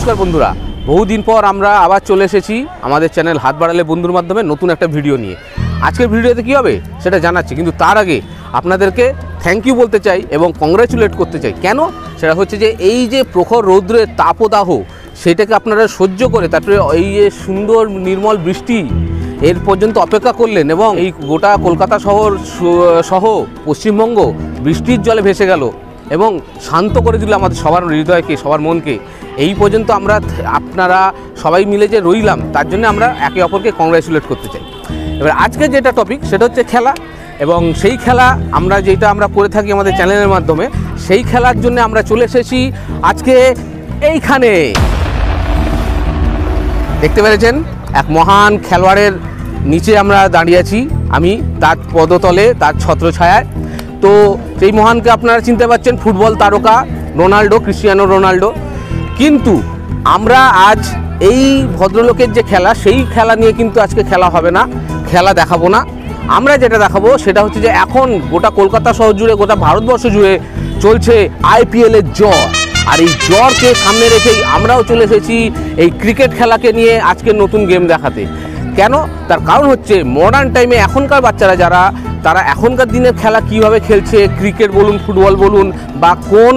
নমস্কার বন্ধুরা, বহুদিন পর আমরা আবার চলে এসেছি আমাদের চ্যানেল হাত বাড়ালে বন্ধুর মাধ্যমে নতুন একটা ভিডিও নিয়ে। আজকের ভিডিওতে কী হবে সেটা জানাচ্ছি, কিন্তু তার আগে আপনাদেরকে থ্যাংক ইউ বলতে চাই এবং কংগ্রাচুলেট করতে চাই। কেন? সেটা হচ্ছে যে এই যে প্রখর রৌদ্রের তাপদাহ সেটাকে আপনারা সহ্য করে তারপরে এই যে সুন্দর নির্মল বৃষ্টি এর পর্যন্ত অপেক্ষা করলেন এবং এই গোটা কলকাতা শহর সহ পশ্চিমবঙ্গ বৃষ্টির জলে ভেসে গেল এবং শান্ত করে দিল আমাদের সবার হৃদয়কে, সবার মনকে। এই পর্যন্ত আপনারা সবাই মিলে যে রইলাম তার জন্য আমরা একে অপরকে কংগ্রাচুলেট করতে চাই। এবার আজকে যেটা টপিক সেটা হচ্ছে খেলা, এবং সেই খেলা আমরা করে থাকি আমাদের চ্যানেলের মাধ্যমে। সেই খেলার জন্য আমরা চলে এসেছি আজকে এইখানে। দেখতে পেরেছেন এক মহান খেলোয়াড়ের নিচে আমরা দাঁড়িয়ে আছি, আমি তার পদতলে, তার ছত্রছায়ায়। তো সেই মহানকে আপনারা চিনতে পারছেন, ফুটবল তারকা রোনাল্ডো, ক্রিস্টিয়ানো রোনাল্ডো। কিন্তু আমরা আজ এই ভদ্রলোকের যে খেলা, সেই খেলা নিয়ে কিন্তু আজকে খেলা হবে না, খেলা দেখাবো না। আমরা যেটা দেখাবো সেটা হচ্ছে যে এখন গোটা কলকাতা শহর জুড়ে, গোটা ভারতবর্ষ জুড়ে চলছে আইপিএলের জ্বর। আর এই জ্বরকে সামনে রেখেই আমরাও চলে এসেছি এই ক্রিকেট খেলাকে নিয়ে আজকের নতুন গেম দেখাতে। কেন? তার কারণ হচ্ছে মডার্ন টাইমে এখনকার বাচ্চারা যারা, তারা এখনকার দিনের খেলা কিভাবে খেলছে, ক্রিকেট বলুন, ফুটবল বলুন, বা কোন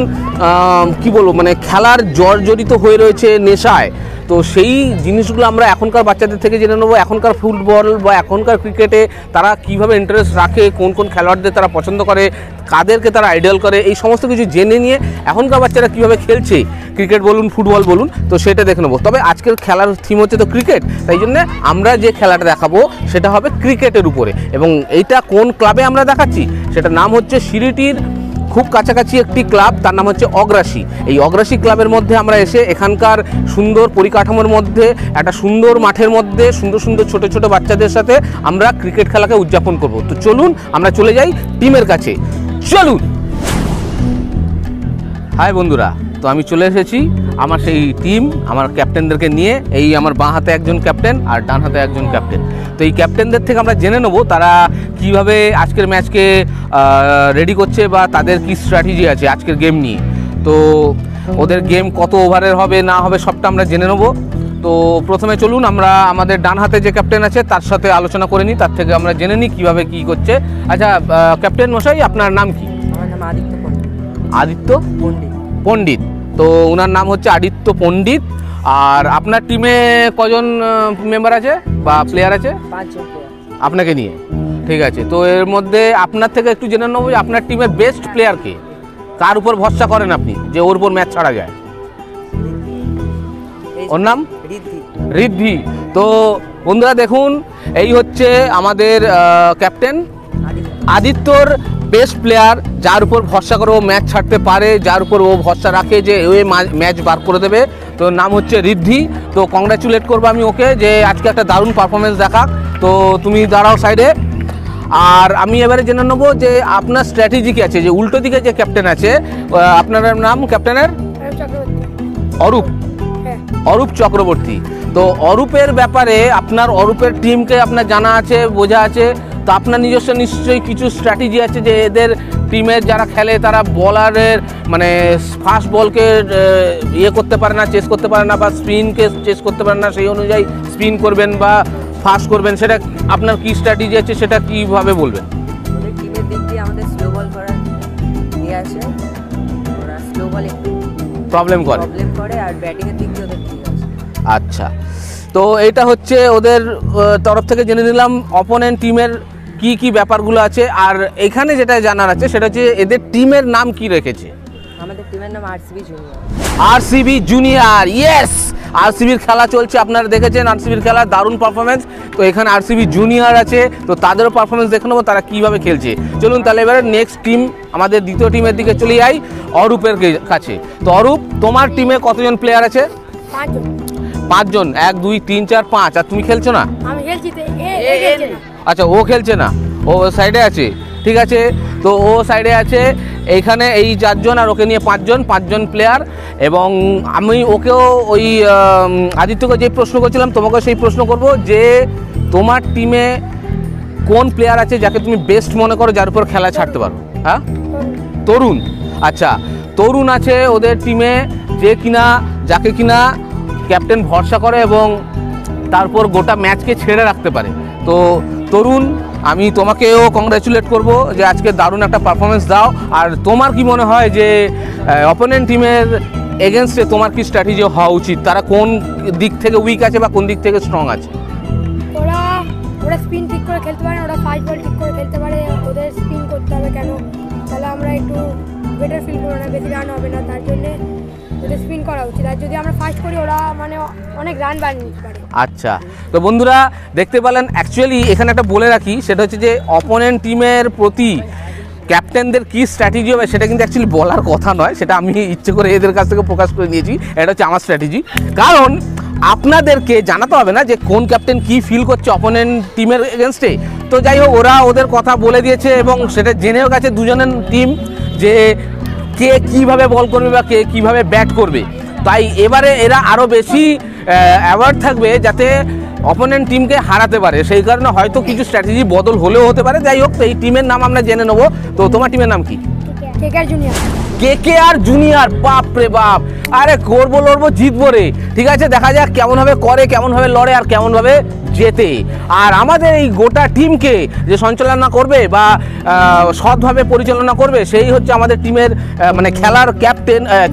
কি বলবো মানে খেলার জর্জরিত হয়ে রয়েছে নেশায়। তো সেই জিনিসগুলো আমরা এখনকার বাচ্চাদের থেকে জেনে নেবো। এখনকার ফুটবল বা এখনকার ক্রিকেটে তারা কিভাবে ইন্টারেস্ট রাখে, কোন কোন খেলোয়াড়দের তারা পছন্দ করে, কাদেরকে তারা আইডল করে, এই সমস্ত কিছু জেনে নিয়ে এখনকার বাচ্চারা কিভাবে খেলছে ক্রিকেট বলুন, ফুটবল বলুন, তো সেটা দেখে নেবো। তবে আজকের খেলার থিম হচ্ছে তো ক্রিকেট, তাই জন্য আমরা যে খেলাটা দেখাবো সেটা হবে ক্রিকেটের উপরে। এবং এইটা কোন ক্লাবে আমরা দেখাচ্ছি সেটার নাম হচ্ছে সিরিটির খুব কাছাকাছি একটি ক্লাব, তার নাম হচ্ছে অগ্রাসী। এই অগ্রাসী ক্লাবের মধ্যে আমরা এসে এখানকার সুন্দর পরিকাঠামোর মধ্যে, একটা সুন্দর মাঠের মধ্যে সুন্দর সুন্দর ছোট ছোট বাচ্চাদের সাথে আমরা ক্রিকেট খেলাকে উদযাপন করব। তো চলুন আমরা চলে যাই টিমের কাছে, চলুন। হাই বন্ধুরা, তো আমি চলে এসেছি আমার সেই টিম, আমার ক্যাপ্টেনদেরকে নিয়ে। এই আমার বাঁ হাতে একজন ক্যাপ্টেন আর ডান হাতে একজন ক্যাপ্টেন। তো এই ক্যাপ্টেনদের থেকে আমরা জেনে নেবো তারা কিভাবে আজকের ম্যাচকে রেডি করছে বা তাদের কি স্ট্র্যাটেজি আছে আজকের গেম নিয়ে। তো ওদের গেম কত ওভারের হবে না হবে সবটা আমরা জেনে নেবো। তো প্রথমে চলুন আমরা আমাদের ডান হাতে যে ক্যাপ্টেন আছে তার সাথে আলোচনা করে নিই, তার থেকে আমরা জেনে নিই কীভাবে কী করছে। আচ্ছা ক্যাপ্টেন মশাই, আপনার নাম কি? আমার নাম আদিত্য পণ্ডিত। আদিত্য পণ্ডিত। তো ওনার নাম হচ্ছে আদিত্য পণ্ডিত। আর আপনার টিমে কজন মেম্বার আছে বা প্লেয়ার আছে? 5 জন প্লেয়ার আপনাকে নিয়ে। ঠিক আছে, তো এর মধ্যে আপনার থেকে একটু জেনে নেবো আপনার টিমের বেস্ট প্লেয়ার কে, কার উপর ভরসা করেন আপনি যে ওর উপর ম্যাচ ছাড়া যায়? ওর নাম ঋদ্ধি। তো বন্ধুরা দেখুন, এই হচ্ছে আমাদের ক্যাপ্টেন আদিত্যর বেস্ট প্লেয়ার, যার উপর ভরসা করে ও ম্যাচ ছাড়তে পারে, যার উপর ও ভরসা রাখে যে ও ম্যাচ বার করে দেবে। তো নাম হচ্ছে ঋদ্ধি। তো কংগ্রাচুলেট করবো আমি ওকে যে আজকে একটা দারুণ পারফরমেন্স দেখা। তো তুমি দাঁড়াও সাইডে। আর আমি এবারে জেনে নেবো যে আপনার স্ট্র্যাটেজি কি আছে, যে উল্টো দিকে যে ক্যাপ্টেন আছে, আপনার নাম ক্যাপ্টেনের? অরূপ চক্রবর্তী। তো অরূপের ব্যাপারে, আপনার অরূপের টিমকে আপনার জানা আছে, বোঝা আছে। তো আপনার নিজস্ব নিশ্চয়ই কিছু স্ট্র্যাটেজি আছে যে এদের টিমের যারা খেলে তারা বলারের মানে ফাস্ট বলকে করতে পারে না, চেস করতে পারে না, বা স্পিনকে চেস করতে পারে না, সেই অনুযায়ী স্পিন করবেন বা ফাস্ট করবেন। সেটা আপনার কি স্ট্র্যাটেজি আছে, সেটা কীভাবে বলবেন? আমাদের টিমের দিক দিয়ে আমাদের স্লো বল করার নিয়ে আসে, ওরা স্লো বল একটু প্রবলেম করে, আর ব্যাটিংয়ের দিক দিয়ে ওদের ঠিক আছে। আচ্ছা, তো এইটা হচ্ছে ওদের তরফ থেকে জেনে নিলাম অপোনেন্ট টিমের কি কি ব্যাপারগুলো আছে। আর এখানে যেটা জানার আছে সেটা হচ্ছে এদের টিমের নাম কি রেখেছে। আমাদের টিমের নাম আরসিবি জুনিয়র। ইয়েস, আরসিবির খেলা চলছে, আপনারা দেখেছেন আরসিবির খেলা, দারুণ পারফরমেন্স। তো এখানে আরসিবি জুনিয়র আছে, তো তাদেরও পারফরমেন্স দেখে নেবো তারা কীভাবে খেলছে। চলুন তাহলে এবারে নেক্সট টিম, আমাদের দ্বিতীয় টিমের দিকে চলে যাই, অরূপের কাছে। তো অরূপ, তোমার টিমে কতজন প্লেয়ার আছে? 5 জন। 1 2 3 4 5। আর তুমি খেলছো না? আমি খেলছি। আচ্ছা, ও খেলছে না, ও সাইডে আছে। ঠিক আছে, তো ও সাইডে আছে। এইখানে এই 4 জন আর ওকে নিয়ে 5 জন প্লেয়ার। এবং আমি ওকেও ওই আদিত্যকে যে প্রশ্ন করছিলাম তোমাকে সেই প্রশ্ন করব যে তোমার টিমে কোন প্লেয়ার আছে যাকে তুমি বেস্ট মনে করো, যার উপর খেলা ছাড়তে পারো? হ্যাঁ, তরুণ। আচ্ছা, তরুণ আছে ওদের টিমে, যে কিনা যাকে কিনা ক্যাপ্টেন ভরসা করে এবং তারপর গোটা ম্যাচকে ছেড়ে রাখতে পারে। তো তরুণ, আমি তোমাকেও কংগ্রাচুলেট করব যে আজকে দারুণ একটা পারফরমেন্স দাও। আর তোমার কি মনে হয় যে অপোনেন্ট টিমের এগেনস্টে তোমার কি স্ট্র্যাটেজি হওয়া উচিত? তারা কোন দিক থেকে উইক আছে বা কোন দিক থেকে স্ট্রং আছে? ওরা স্পিন ঠিক করে খেলতে পারে, ওরা ফাস্ট বল ঠিক করে খেলতে পারে। ওদের স্পিন করতে হবে কেন, তাহলে আমরা একটু বেটার ফিল করবো না, বেশি রান হবে না, তার জন্য ওদের স্পিন করা উচিত। আর যদি আমরা ফাস্ট করি ওরা মানে অনেক রান বানিয়ে নিতে পারে। আচ্ছা, তো বন্ধুরা দেখতে পেলেন, অ্যাকচুয়ালি এখানে একটা বলে রাখি, সেটা হচ্ছে যে অপোনেন্ট টিমের প্রতি ক্যাপ্টেনদের কী স্ট্র্যাটেজি হবে সেটা কিন্তু অ্যাকচুয়ালি বলার কথা নয়, সেটা আমি ইচ্ছে করে এদের কাছ থেকে প্রকাশ করে নিয়েছি। এটা হচ্ছে আমার স্ট্র্যাটেজি, কারণ আপনাদেরকে জানাতে হবে না যে কোন ক্যাপ্টেন কি ফিল করছে অপোনেন্ট টিমের এগেনস্টে। তো যাই হোক, ওরা ওদের কথা বলে দিয়েছে এবং সেটা জেনেও গেছে দুজনের টিম যে কে কীভাবে বল করবে বা কে কীভাবে ব্যাট করবে। তাই এবারে এরা আরও বেশি অ্যাওয়ার্ড থাকবে যাতে অপোনেন্ট টিমকে হারাতে পারে, সেই কারণে হয়তো কিছু স্ট্র্যাটেজি বদল হলেও হতে পারে। যাই হোক, তো এই টিমের নাম আমরা জেনে নেবো। তো তোমার টিমের নাম কি? KKR junior. কেকেআর জুনিয়র, বাপ রে বাপ! আরে করবো লড়বো জিতবো রে। ঠিক আছে, দেখা যাক কেমনভাবে করে, কেমনভাবে লড়ে আর কেমনভাবে জেতে। আর আমাদের এই গোটা টিমকে যে সঞ্চালনা করবে বা সৎভাবে পরিচালনা করবে সেই হচ্ছে আমাদের টিমের মানে খেলার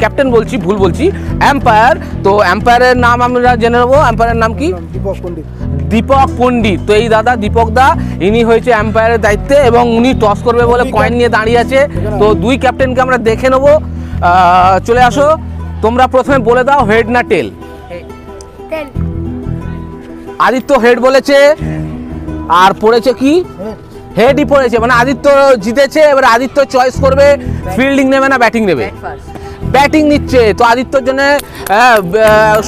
ক্যাপ্টেন বলছি, ভুল বলছি, এম্পায়ার। তো এম্পায়ারের নাম আমরা জেনে নেবো। এম্পায়ারের নাম কি? দীপক পণ্ডিত। তো এই দাদা দীপক দা, ইনি হয়েছে এম্পায়ারের দায়িত্বে এবং উনি টস করবে বলে কয়েন নিয়ে দাঁড়িয়ে আছে। তো দুই ক্যাপ্টেনকে আমরা দেখে নেবো। চলে আসো, তোমরা প্রথমে বলে দাও হেড না টেল। আদিত্য হেড বলেছে, আর পড়েছে কি? হেডই পড়েছে, মানে আদিত্য জিতেছে। এবার আদিত্য চয়েস করবে ফিল্ডিং নেবে না ব্যাটিং নেবে। ব্যাটিং নিচ্ছে, তো আদিত্যর জন্য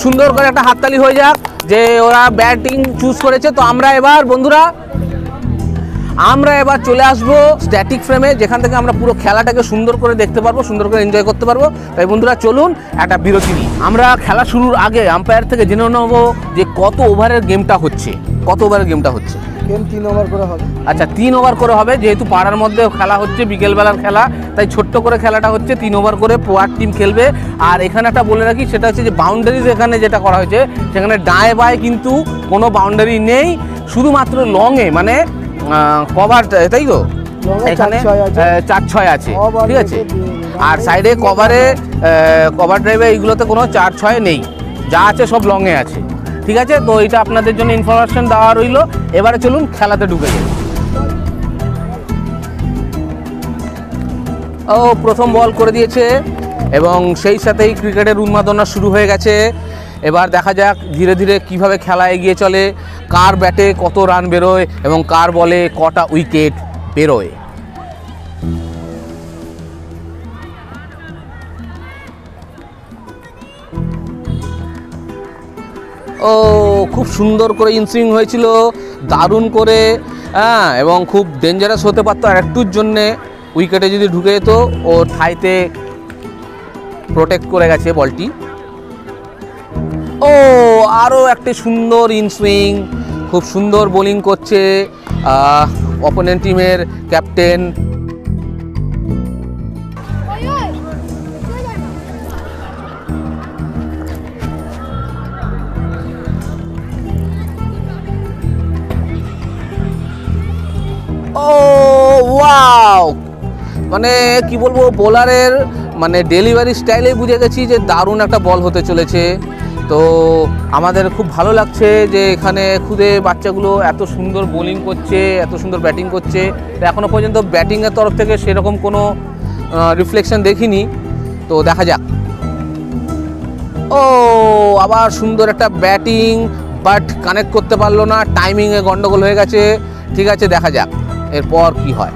সুন্দর করে একটা হাততালি হয়ে যাক যে ওরা ব্যাটিং চুজ করেছে। তো আমরা এবার বন্ধুরা চলে আসবো স্ট্যাটিক ফ্রেমে, যেখান থেকে আমরা পুরো খেলাটাকে সুন্দর করে দেখতে পারবো, সুন্দর করে এনজয় করতে পারবো। তাই বন্ধুরা চলুন একটা বিরতি নিই। আমরা খেলা শুরুর আগে আম্পায়ার থেকে জেনে নেবো যে কত ওভারের গেমটা হচ্ছে। কত ওভারের গেমটা হচ্ছে? গেম 3 ওভার করে হবে। আচ্ছা, 3 ওভার করে হবে। যেহেতু পাড়ার মধ্যে খেলা হচ্ছে, বিকেলবেলার খেলা, তাই ছোট্ট করে খেলাটা হচ্ছে। 3 ওভার করে পোয়ার টিম খেলবে। আর এখানে একটা বলে রাখি, সেটা হচ্ছে যে বাউন্ডারিজ এখানে যেটা করা হয়েছে, সেখানে ডায়ে বায়ে কিন্তু কোনো বাউন্ডারি নেই, শুধুমাত্র লংয়ে মানে কভার, তাই তো এখানে 4-6 আছে, ঠিক আছে। আর সাইডে কভার ড্রাইভে এইগুলোতে কোনো 4-6 নেই, যা আছে সব লংয়ে আছে, ঠিক আছে। তো এটা আপনাদের জন্য ইনফরমেশন দেওয়া রইল। এবারে চলুন খেলাতে ঢুকে যাই। ও প্রথম বল করে দিয়েছে এবং সেই সাথেই ক্রিকেটের উন্মাদনা শুরু হয়ে গেছে। এবার দেখা যাক ধীরে ধীরে কিভাবে খেলা এগিয়ে চলে, কার ব্যাটে কত রান বেরোয় এবং কার বলে কটা উইকেট বেরোয়। ও খুব সুন্দর করে ইনসুইং হয়েছিল, দারুণ করে, হ্যাঁ, এবং খুব ডেঞ্জারাস হতে পারতো আর একটুর জন্যে উইকেটে যদি ঢুকে যেত। ও ঠাইতে প্রোটেক্ট করে গেছে বলটি। ও আরও একটি সুন্দর ইনসুইং, খুব সুন্দর বোলিং করছে অপোনেন্ট টিমের ক্যাপ্টেন। ও ওয়াও, মানে কি বলবো, বোলারের মানে ডেলিভারি স্টাইলে বুঝে গেছি যে দারুণ একটা বল হতে চলেছে। তো আমাদের খুব ভালো লাগছে যে এখানে খুদে বাচ্চাগুলো এত সুন্দর বোলিং করছে, এত সুন্দর ব্যাটিং করছে। তো এখনও পর্যন্ত ব্যাটিংয়ের তরফ থেকে সেরকম কোনো রিফ্লেকশন দেখিনি, তো দেখা যাক। ও আবার সুন্দর একটা ব্যাটিং, বাট কানেক্ট করতে পারলো না, টাইমিংয়ে গন্ডগোল হয়ে গেছে। ঠিক আছে, দেখা যাক এরপর কি হয়।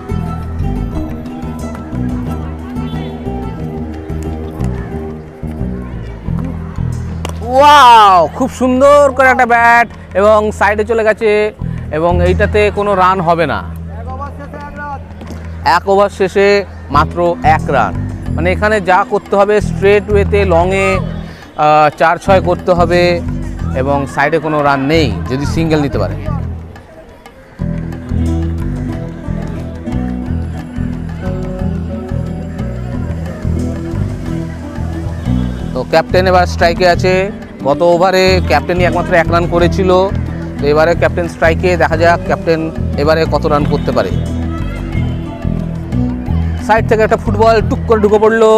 ওয়াও, খুব সুন্দর করে একটা ব্যাট এবং সাইডে চলে গেছে এবং এইটাতে কোনো রান হবে না। 1 ওভার শেষে মাত্র 1 রান। মানে এখানে যা করতে হবে স্ট্রেট ওয়েতে লংয়ে 4-6 করতে হবে এবং সাইডে কোনো রান নেই যদি সিঙ্গেল নিতে পারে। তো ক্যাপ্টেন এবার স্ট্রাইকে আছে, গত ওভারে ক্যাপ্টেনই একমাত্র 1 রান করেছিল। তো এবারে ক্যাপ্টেন স্ট্রাইকে, দেখা যাক ক্যাপ্টেন এবারে কত রান করতে পারে। সাইড থেকে একটা ফুটবল টুক করে ঢুকে পড়লো।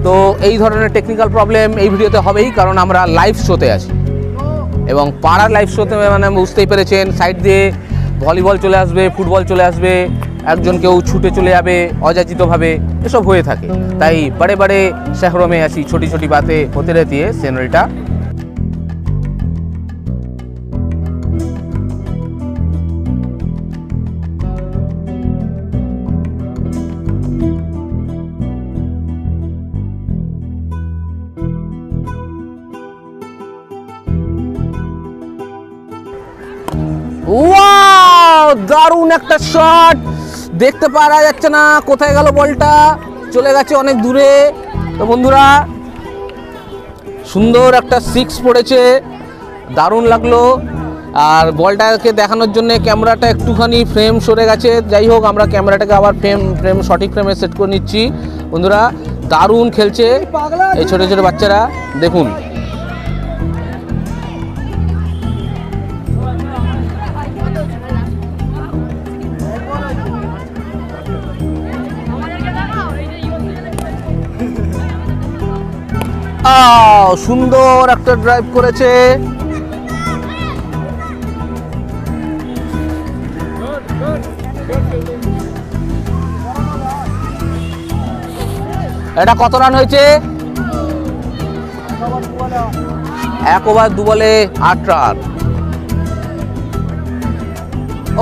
তো এই ধরনের টেকনিক্যাল প্রবলেম এই ভিডিওতে হবেই, কারণ আমরা লাইভ শোতে আছি এবং পাড়ার লাইভ শোতে মানে বুঝতেই পেরেছেন, সাইড দিয়ে ভলিবল চলে আসবে, ফুটবল চলে আসবে, একজন কেউ ছুটে চলে যাবে অযাচিতভাবে, এসব হয়ে থাকে। তাই বড়ে বড়ে শহরোं में ऐसी छोटी छोटी बातें होती रहती है सेनोरिटा। ওয়াও, দারুণ একটা শট, দেখতে পারা যাচ্ছে না কোথায় গেল বলটা, চলে গেছে অনেক দূরে। তো বন্ধুরা, সুন্দর একটা 6 পড়েছে, দারুণ লাগলো। আর বলটাকে দেখানোর জন্য ক্যামেরাটা একটুখানি ফ্রেম সরে গেছে। যাই হোক, আমরা ক্যামেরাটাকে আবার ফ্রেম সঠিক ফ্রেমে সেট করে নিচ্ছি। বন্ধুরা, দারুণ খেলছে এই ছোটো ছোটো বাচ্চারা, দেখুন। সুন্দর একটা ড্রাইভ করেছে। এটা কত রান হয়েছে? 1 ওভার 2 বলে 8 রান।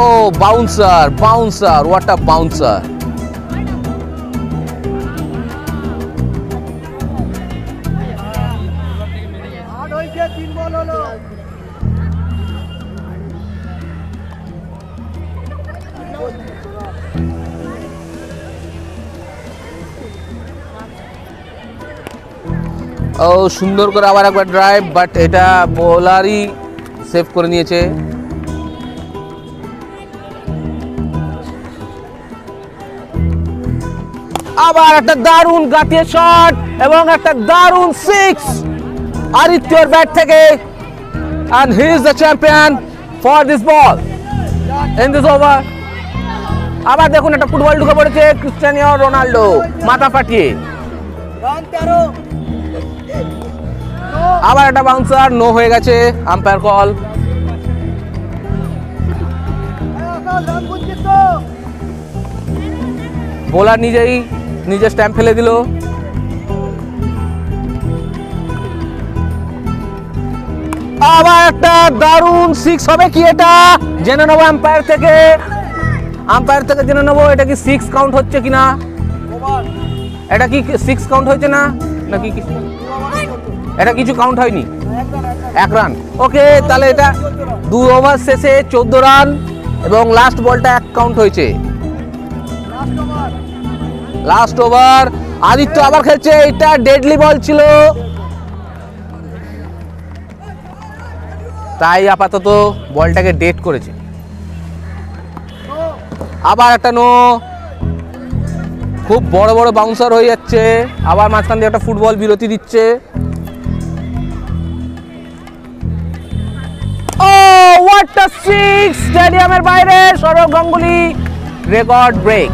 ও বাউন্সার, হোয়াট আ বাউন্সার। ও সুন্দর করে আবার একবার ড্রাইভ, বাট এটা বোলারই সেভ করে নিয়েছে। আবার একটা দারুণ গাতিয়ে শট এবং একটা দারুণ 6 আদিত্যর ব্যাট থেকে, and he is the champion for this ball in this over. আবার দেখুন একটা ফুটবল ঢুকে পড়েছে ক্রিস্টিয়ানো রোনাল্ডো মাথা ফাটিয়ে। আবার একটা বাউন্সার, নো হয়ে গেছে, আম্পায়ার কল। বোলার নিজের স্ট্যাম্প ফেলে দিল। আবার একটা দারুণ 6 হবে কি এটা, জেনে নেবো আম্পায়ার থেকে জেনে নেবো এটা কি 6 কাউন্ট হচ্ছে কিনা। এটা কি 6 কাউন্ট হয়েছে না নাকি এটা কিছু কাউন্ট হয়নি? 1 রান। ওকে, তাহলে এটা 2 ওভার শেষে 14 রান এবং লাস্ট বলটা 1 কাউন্ট হয়েছে। লাস্ট ওভার, আদিত্য আবার খেলছে, এটা ডেডলি বল ছিল, তাই আপাতত বলটাকে ডেড করেছে। আবার একটা নো, খুব বড় বড় বাউন্সার হয়ে যাচ্ছে। আবার মাঝখান দিয়ে একটা ফুটবল বিরতি দিচ্ছে। ও হোয়াট আ 6, স্টেডিয়ামের বাইরে সৌরভ গাঙ্গুলি, রেকর্ড ব্রেক।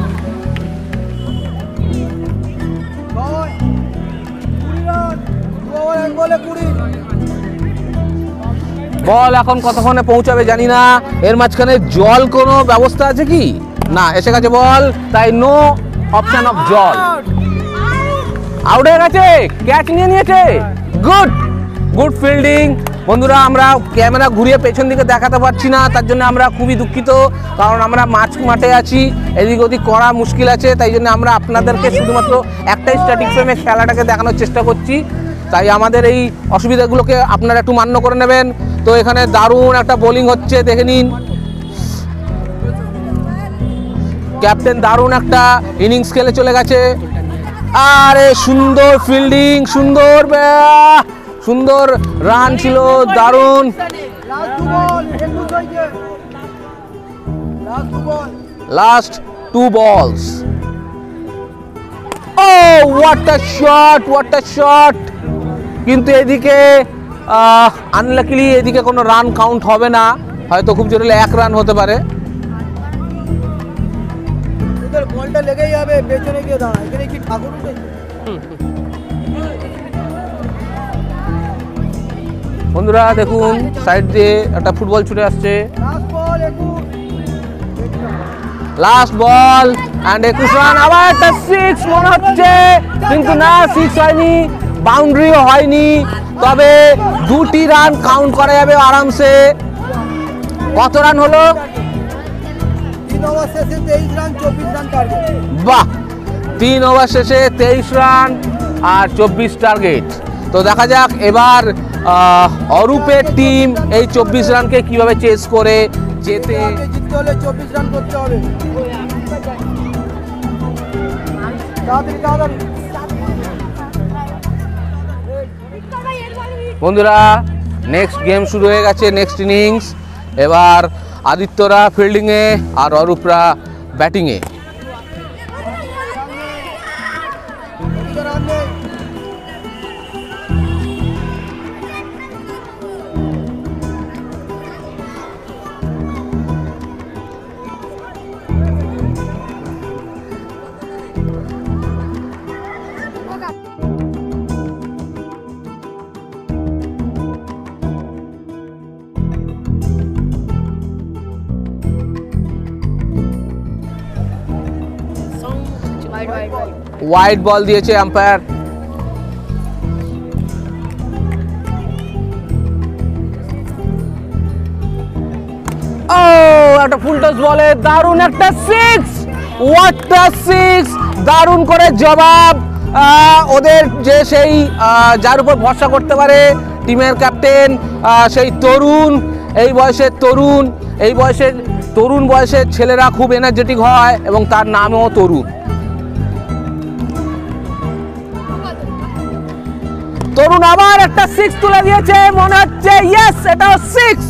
বল এখন কতক্ষণে পৌঁছাবে জানি না। এর মাঝখানে জল কোনো ব্যবস্থা আছে কি না? এসে গেছে বল, তাই নো অপশন অফ জল। আউট হয়ে গেছে, ক্যাচ নিয়ে নিয়েছে। Good fielding. বন্ধুরা, আমরা ক্যামেরা ঘুরিয়ে পেছন দিকে দেখাতে পারছি না, তার জন্য আমরা খুবই দুঃখিত, কারণ আমরা মাঠে আছি, এদিক ওদিক করা মুশকিল আছে। তাই জন্য আমরা আপনাদেরকে শুধুমাত্র একটাই স্ট্যাটিক ফ্রেমে খেলাটাকে দেখানোর চেষ্টা করছি। তাই আমাদের এই অসুবিধাগুলোকে আপনারা একটু মান্য করে নেবেন। তো এখানে দারুণ একটা বোলিং হচ্ছে, দেখে নিন। ক্যাপ্টেন দারুণ একটা ইনিংস খেলে চলে গেছে। আরে সুন্দর ফিল্ডিং, সুন্দর রান ছিল, দারুণ। Last 2 balls. Oh, what a shot! কিন্তু এদিকে আনলাকিলি এদিকে কোনো রান কাউন্ট হবে না, হয়তো খুব জোরে 1 রান হতে পারে। বলটা লেগে যাবে, পেছনে গিয়ে দাঁড়া, এখানে কি ঠাকুর উঠেছে? বন্ধুরা দেখুন সাইড দিয়ে একটা ফুটবল ছুটে আসছে, লাস্ট বল অ্যান্ড 21 রান, আবার একটা 6 মনে হচ্ছে, কিন্তু না 6 হয়নি, বাউন্ডারিও হয়নি, তবে 2টি রান কাউন্ট করা যাবে আরামসে। কত রান হলো? 3 ওভার শেষে 23 রান, 24 রান টার্গেট। বাহ, 3 ওভার শেষে 23 রান আর 24 টার্গেট। তো দেখা যাক এবার অরূপের টিম এই 24 রানকে কিভাবে চেস করে যেতে। জিততে হলে 24 রান করতে হবে। তাড়াতাড়ি তাড়াতাড়ি। বন্ধুরা নেক্সট গেম শুরু হয়ে গেছে, নেক্সট ইনিংস। এবার আদিত্যরা ফিল্ডিংয়ে আর অরূপরা ব্যাটিংয়ে। ওয়াইড বল দিয়েছে আম্পায়ার। ও একটা ফুল টস বলে দারুণ একটা 6, হোয়াট আ 6, দারুণ করে জবাব। ওদের যে সেই যার উপর ভরসা করতে পারে টিমের ক্যাপ্টেন, সেই তরুণ, এই বয়সের তরুণ, এই বয়সের তরুণ বয়সের ছেলেরা খুব এনার্জেটিক হয় এবং তার নামও তরুণ। তরুণ আবার একটা 6 তুলে দিয়েছে, মনে হচ্ছে ইয়েস এটাও 6।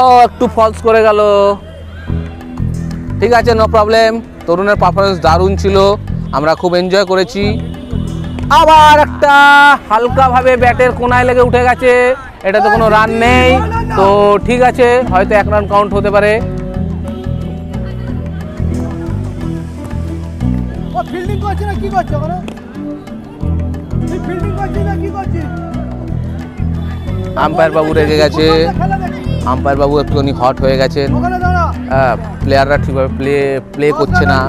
ও একটু ফলস করে গেল, ঠিক আছে নো প্রবলেম। তরুণের পারফরমেন্স দারুণ ছিল, আমরা খুব এনজয় করেছি। আবার একটা হালকাভাবে ব্যাটের কোনায় লেগে উঠে গেছে, এটাতে কোনো রান নেই, তো ঠিক আছে হয়তো 1 রান কাউন্ট হতে পারে। ও ফিল্ডিং করছে না কি করছে ওখানে? তুই ফিল্ডিং করছিস না কি করছিস? আম্পায়ার বাবু রেগে গেছে, আম্পায়ার বাবু একটুখানি হট হয়ে গেছেন। প্লেয়াররা ঠিকভাবে প্লে করছে না,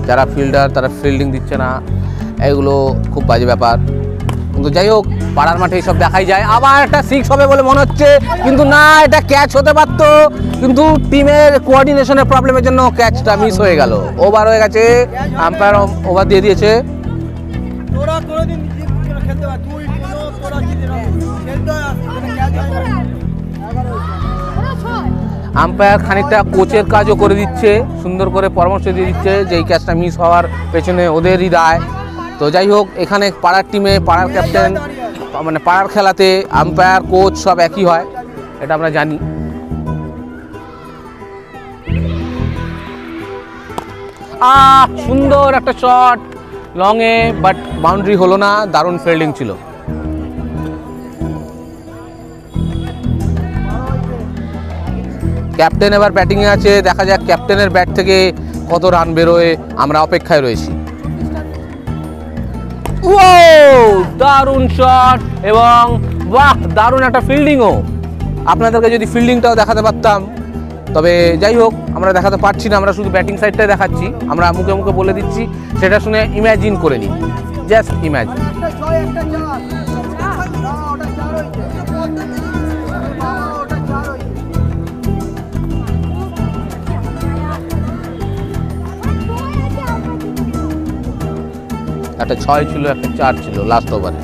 যারা ফিল্ডার তারা ফিল্ডিং দিচ্ছে না, এগুলো খুব বাজে ব্যাপার। কিন্তু যাই হোক পাড়ার মাঠে এইসব দেখাই যায়। আবার একটা 6 হবে বলে মনে হচ্ছে, কিন্তু না এটা ক্যাচ হতে পারতো, কিন্তু টিমের কোঅর্ডিনেশনের প্রবলেমের জন্য ক্যাচটা মিস হয়ে গেল। ওভার হয়ে গেছে, আম্পায়ার ওভার দিয়ে দিয়েছে। তোরা কোনোদিন খেলতে পার, তুই কোনো তোরা জিতে না খেলতে হয়, ক্যাচ হয় না। আম্পায়ার খানিকটা কোচের কাজও করে দিচ্ছে, সুন্দর করে পরামর্শ দিয়ে দিচ্ছে যে এই ক্যাচটা মিস হওয়ার পেছনে ওদেরই দায়। তো যাই হোক এখানে পাড়ার টিমে পাড়ার ক্যাপ্টেন, মানে পাড়ার খেলাতে আম্পায়ার কোচ সব একই হয়, এটা আমরা জানি। সুন্দর একটা শট লংয়ে, বাট বাউন্ডারি হলো না, দারুণ ফিল্ডিং ছিল। ক্যাপ্টেন এবার ব্যাটিংয়ে আছে, দেখা যাক ক্যাপ্টেনের ব্যাট থেকে কত রান বেরোয়, আমরা অপেক্ষায় রয়েছি। ও দারুণ শট এবং বাহ দারুণ একটা ফিল্ডিংও। আপনাদেরকে যদি ফিল্ডিংটাও দেখাতে পারতাম, তবে যাই হোক আমরা দেখাতে পারছি না, আমরা শুধু ব্যাটিং সাইডটাই দেখাচ্ছি, আমরা মুখে মুখে বলে দিচ্ছি, সেটা শুনে ইমাজিন করে নিন, জাস্ট ইমাজিন। একটা 6 ছিল, একটা 4 ছিল লাস্ট ওভারে,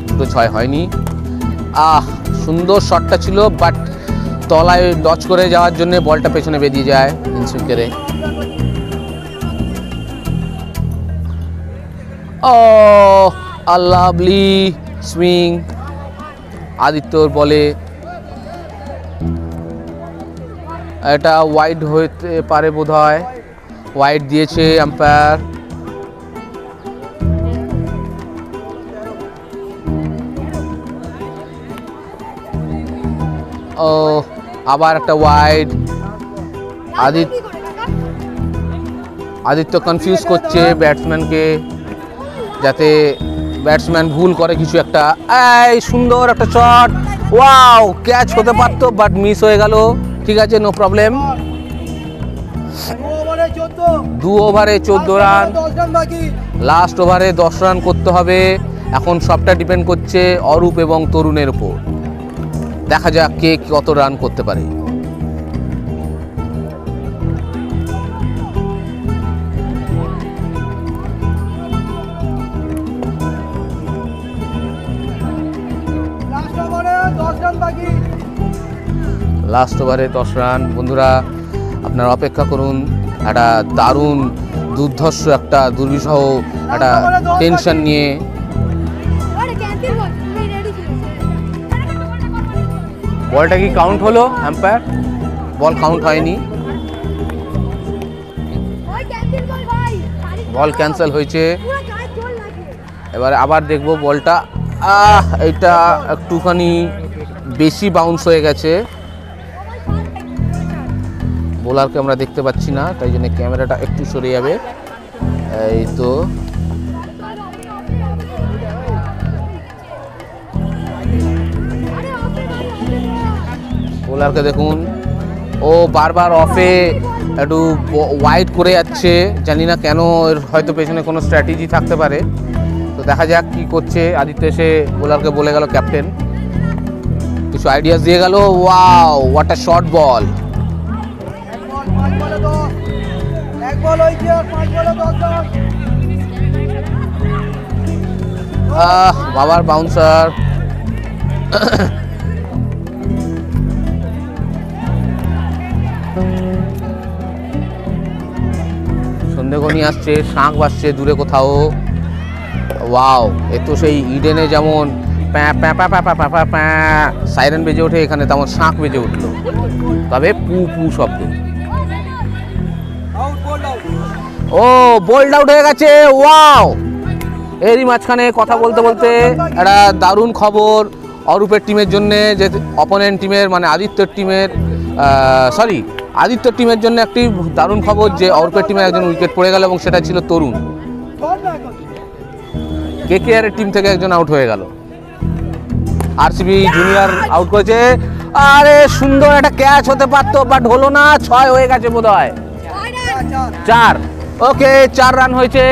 দুটো 6 হয়নি। সুন্দর শটটা ছিল, বাট তলায় ডচ করে যাওয়ার জন্য বলটা পেছনে বেরিয়ে যায় ইনসুইকারে। ও লাভলি সুইং আদিত্যর বলে, এটা ওয়াইড হতে পারে বোধহয়, ওয়াইড দিয়েছে আম্পায়ার। ও আবার একটা ওয়াইড। আদিত্য কনফিউজ করছে ব্যাটসম্যানকে, যাতে ব্যাটসম্যান ভুল করে কিছু একটা। এই সুন্দর একটা শট, ওয়াও, ক্যাচ হতে পারতো বাট মিস হয়ে গেল। ঠিক আছে, নো প্রবলেম। 2 ওভারে 14 রান, 10 রান বাকি। লাস্ট ওভারে 10 রান করতে হবে। এখন সবটা ডিপেন্ড করছে অরূপ এবং তরুণের উপর। দেখা যাক কে কত রান করতে পারে। লাস্ট ওভারে 10 রান বাকি। লাস্ট ওভারে 10 রান। বন্ধুরা আপনারা অপেক্ষা করুন, একটা দারুণ দুর্ধর্ষ একটা দুর্বিষহ একটা টেনশন নিয়ে। বলটা কি কাউন্ট হলো? আম্পায়ার বল কাউন্ট হয়নি, বল ক্যান্সেল হয়েছে। এবারে আবার দেখবো বলটা। এটা একটুখানি বেশি বাউন্স হয়ে গেছে, বোলারকে আমরা দেখতে পাচ্ছি না, তাই জন্য ক্যামেরাটা একটু সরে যাবে। এই তো বোলারকে দেখুন, ও বারবার অফে একটু ওয়াইড করে যাচ্ছে, জানি না কেন, এর হয়তো পেছনে কোনো স্ট্র্যাটেজি থাকতে পারে। তো দেখা যাক কি করছে। আদিত্য এসে বোলারকে বলে গেল, ক্যাপ্টেন কিছু আইডিয়াস দিয়ে গেল। Wow, what a short ball. এক বল হয়েছে, 5 বলে 10 রান। বাবার বাউন্সার। সন্দেহঘনি আসছে, শাঁখ বাজছে দূরে কোথাও। ওয়াও, এ তো সেই ইডেনে যেমন প্যাঁ প্যাঁ প্যাঁ প্যাঁ প্যাঁ প্যাঁ প্যাঁ সাইরেন বেজে ওঠে, এখানে তেমন শাঁখ বেজে উঠলো, তবে পু পু শব্দ। Out, ball out. ও বোল্ড আউট হয়ে গেছে। ওয়াও, এরই মাঝখানে কথা বলতে বলতে একটা দারুণ খবর অরূপের টিমের জন্য, যে অপোনেন্ট টিমের মানে আদিত্যর টিমের আদিত্যর টিমের জন্য একটি দারুণ খবর, যে অরূপের টিমে একজন উইকেট পড়ে গেল এবং সেটা ছিল তরুণ। কেকেআরের টিম থেকে একজন আউট হয়ে গেল, আরসিবি জুনিয়র আউট করেছে। আরে সুন্দর একটা ক্যাচ হতে পারতো, বাট হলো না। 6 হয়ে গেছে বোধ হয়, 4। ওকে, 4 রান হয়েছে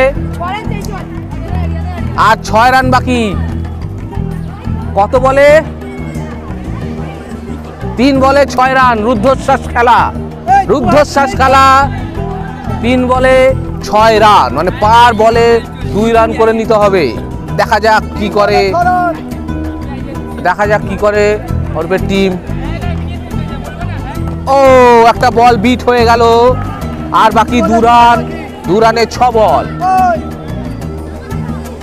আর 6 রান বাকি। কত বলে? 3 বলে 6 রান। রুদ্ধশ্বাস খেলা, রুদ্ধশ্বাস খেলা। 3 বলে 6 রান, মানে পার বলে 2 রান করে নিতে হবে। দেখা যাক কি করে, দেখা যাক কি করে অরূপের টিম। ও, একটা বল বিট হয়ে গেল, আর বাকি 2 রান। 2 রানে 6 বল।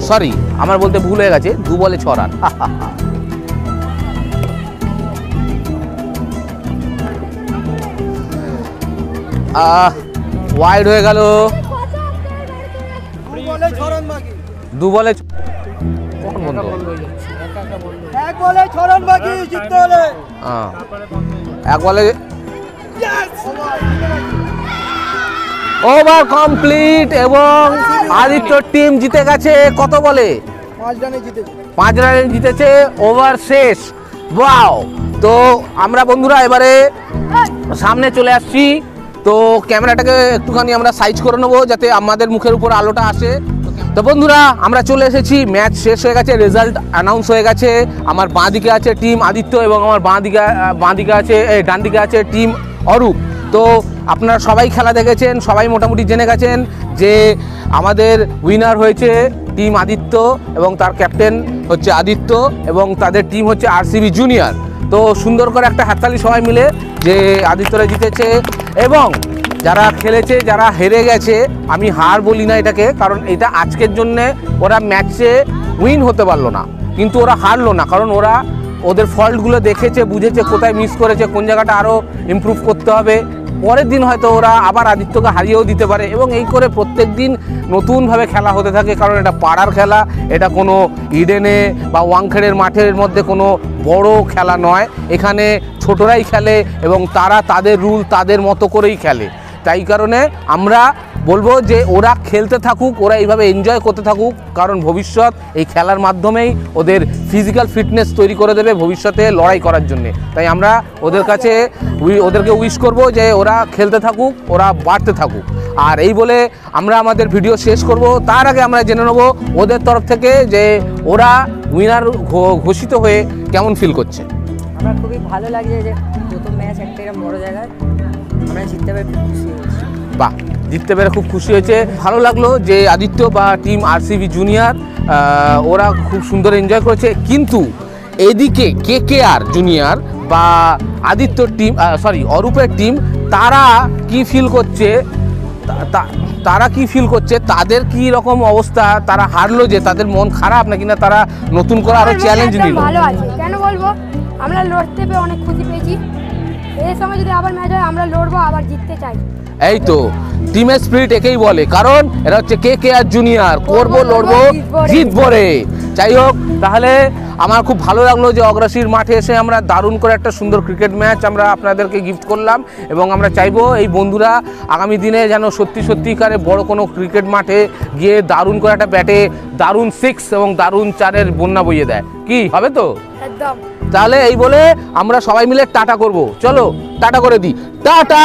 সরি, আমার বলতে ভুল হয়ে গেছে, 2 বলে 6 রান। ওয়াইড হয়ে গেল। 2 বলে 6 রান বাকি। 2 বলে কখন বন্ধ? 1 বলে 6 রান বাকি জিততে হলে। 1 বলে ওভার কমপ্লিট এবং আদিত্য টিম জিতে গেছে। কত বলে? 5 রানে জিতেছে। 5 রানে জিতেছে, ওভার শেষ। ওয়াও! তো আমরা বন্ধুরা এবারে সামনে চলে আসছি, তো ক্যামেরাটাকে একটুখানি আমরা সাইজ করে নেবো যাতে আমাদের মুখের উপর আলোটা আসে। তো বন্ধুরা আমরা চলে এসেছি, ম্যাচ শেষ হয়ে গেছে, রেজাল্ট অ্যানাউন্স হয়ে গেছে। আমার বাঁ দিকে আছে টিম আদিত্য এবং আমার বাঁ দিকে আছে ডান দিকে আছে টিম অরূপ। তো আপনারা সবাই খেলা দেখেছেন, সবাই মোটামুটি জেনে গেছেন যে আমাদের উইনার হয়েছে টিম আদিত্য এবং তার ক্যাপ্টেন হচ্ছে আদিত্য এবং তাদের টিম হচ্ছে আরসিবি জুনিয়র। তো সুন্দর করে একটা হাততালি সবাই মিলে যে আদিত্যরা জিতেছে। এবং যারা খেলেছে, যারা হেরে গেছে, আমি হার বলি না এটাকে, কারণ এটা আজকের জন্যে ওরা ম্যাচে উইন হতে পারলো না, কিন্তু ওরা হারলো না, কারণ ওরা ওদের ফল্টগুলো দেখেছে, বুঝেছে কোথায় মিস করেছে, কোন জায়গাটা আরও ইমপ্রুভ করতে হবে। পরের দিন হয়তো ওরা আবার আদিত্যকে হারিয়েও দিতে পারে, এবং এই করে প্রত্যেক দিন নতুনভাবে খেলা হতে থাকে। কারণ এটা পাড়ার খেলা, এটা কোনো ইডেনে বা ওয়াংখেড়ের মাঠের মধ্যে কোনো বড় খেলা নয়। এখানে ছোটরাই খেলে এবং তারা তাদের রুল তাদের মতো করেই খেলে। তাই কারণে আমরা বলবো যে ওরা খেলতে থাকুক, ওরা এইভাবে এনজয় করতে থাকুক, কারণ ভবিষ্যৎ এই খেলার মাধ্যমেই ওদের ফিজিক্যাল ফিটনেস তৈরি করে দেবে ভবিষ্যতে লড়াই করার জন্যে। তাই আমরা ওদের কাছে ওদেরকে উইশ করব যে ওরা খেলতে থাকুক, ওরা বাড়তে থাকুক। আর এই বলে আমরা আমাদের ভিডিও শেষ করব। তার আগে আমরা জেনে নেব ওদের তরফ থেকে যে ওরা উইনার ঘোষিত হয়ে কেমন ফিল করছে। আমার খুবই ভালো লাগছে যে প্রথম ম্যাচ একটা এরকম বড় জায়গায় আমরা জিততে পেরে খুব খুশি হয়েছি। বাহ, জিততে পেরে খুব খুশি হয়েছে। ভালো লাগলো যে আদিত্য বা টিম আরসিবি জুনিয়র ওরা খুব সুন্দর এনজয় করেছে। কিন্তু এদিকে KKR জুনিয়র বা আদিত্যর টিম, অরূপের টিম, তারা কি ফিল করছে, তারা কি ফিল করছে, তাদের কি রকম অবস্থা, তারা হারলো যে তাদের মন খারাপ নাকি না তারা নতুন করে আরো চ্যালেঞ্জ নিল? ভালো আছে, কেন বলবো, আমরা লড়তে পেরে অনেক খুশি পেয়েছি। এই সময় যদি আবার ম্যাচ হয় আমরা লড়বো, আবার জিততে চাই। এই তো টিমের স্পিরিট একেই বলে, কারণ এরা হচ্ছে KKR জুনিয়র, করবো লড়বো জিতবো রে। যাই হোক, তাহলে আমার খুব ভালো লাগলো যে অগ্রাসীর মাঠে এসে আমরা দারুণ করে একটা সুন্দর ক্রিকেট ম্যাচ আমরা আপনাদেরকে গিফট করলাম, এবং আমরা চাইবো এই বন্ধুরা আগামী দিনে যেন সত্যিকারে বড় কোনো ক্রিকেট মাঠে গিয়ে দারুণ করে একটা ব্যাটে দারুণ 6 এবং দারুণ 4-এর বন্যা বইয়ে দেয়। কি হবে তো? একদম। তাহলে এই বলে আমরা সবাই মিলে টাটা করব। চলো টাটা করে দিই, টাটা।